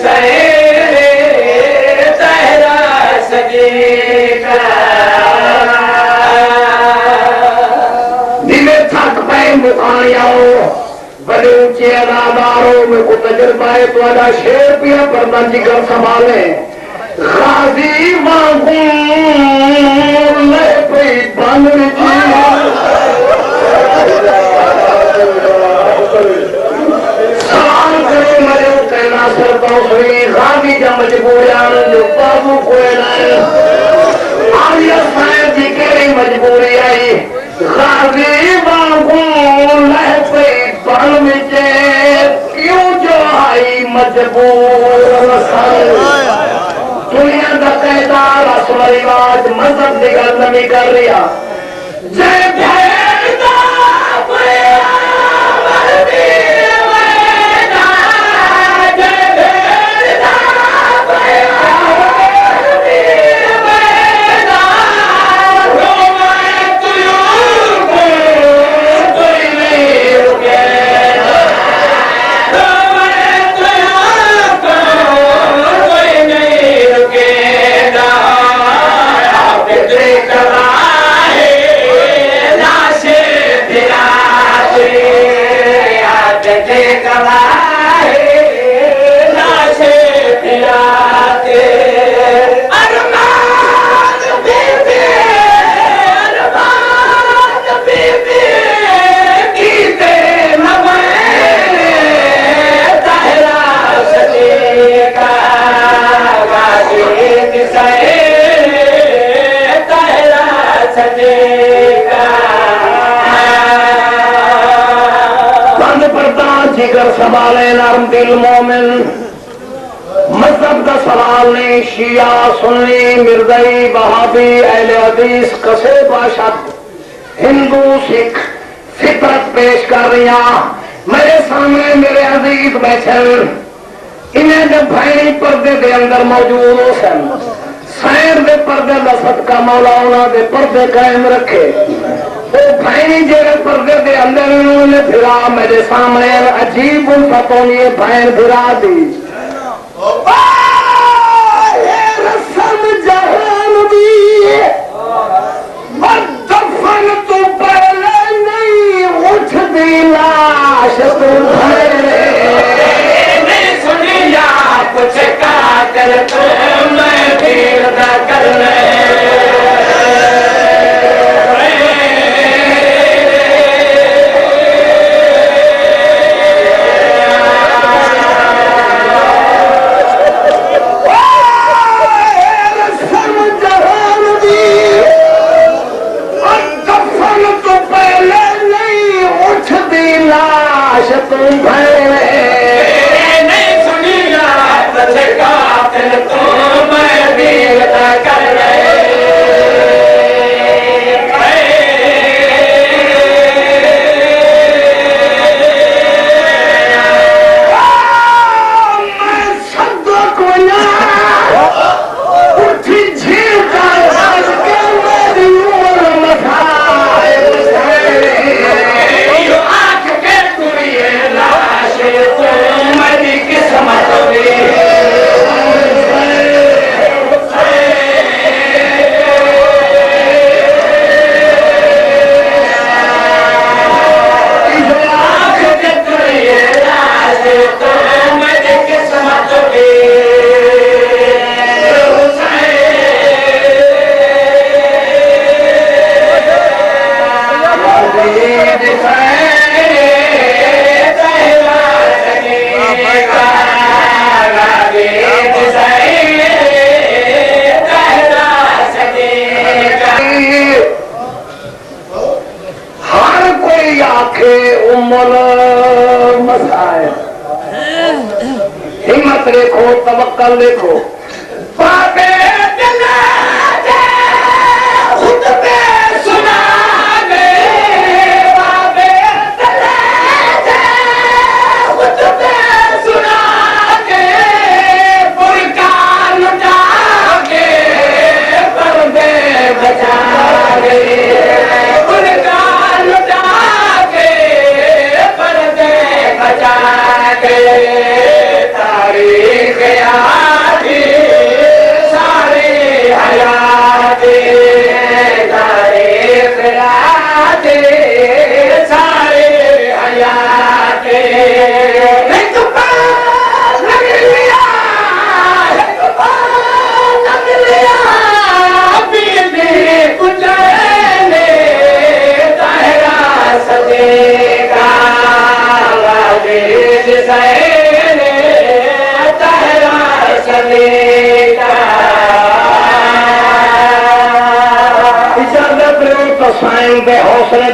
सहेरे तहरा सजेगा दिले थक पे मुखानियाओ बड़े ऊंचे अदादारों में को तजुर्बा है तो अदा शेर पिया पर जिगर संभाले गाजी वांगू ले पे बन सवाल करे मरे कहना सरता हुई गाजी जब मजबूरियां जो बाबू कोई नहीं आलिया साहब जी के मजबूरी आई गाजी वांगू ले पे बन क्यों जो आई मजबूर दुनिया का कहदार असला रिवाज मजहब की गल नहीं कर रहा जय जिगर संभाले नरम दिल मोमिन मजहब का सवाल नहीं शिया सुन्नी मिर्ज़ई बहाबी अहले हदीस कसे बाशत हिंदू सिख फितरत पेश कर रही मेरे सामने मेरे अजीज बैठे इन्हें जब भाई पर्दे के अंदर मौजूद हो सन सैर के पर्दे का सदका मौला उन्होंने पर्दे कायम रखे वो भाई जेरे पर्दे के अंदर उन्होंने फिरा मेरे सामने अजीब उल्फतों ने बहन फिरा दी रस्म जहान दी दफन तो पहले नहीं उठती लाश तू नहीं सुनिया कुछ का कर तो मैं भीड़ न कर ले नहीं सुनिया का तो मैं भीड़ न कर ले हिम्मत देखो तवक्कल देखो तारीख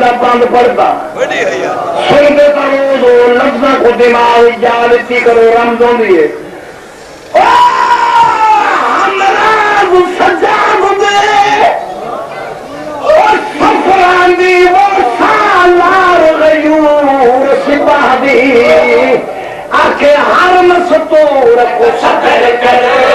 का बंद पड़ता सुनते करो दो लफ्जा को दिमाग जालती करो रमजों दिए सजाब दे और सफरानी वो सालार गयूर सिपाही आके हर मस्तूर को सफर करे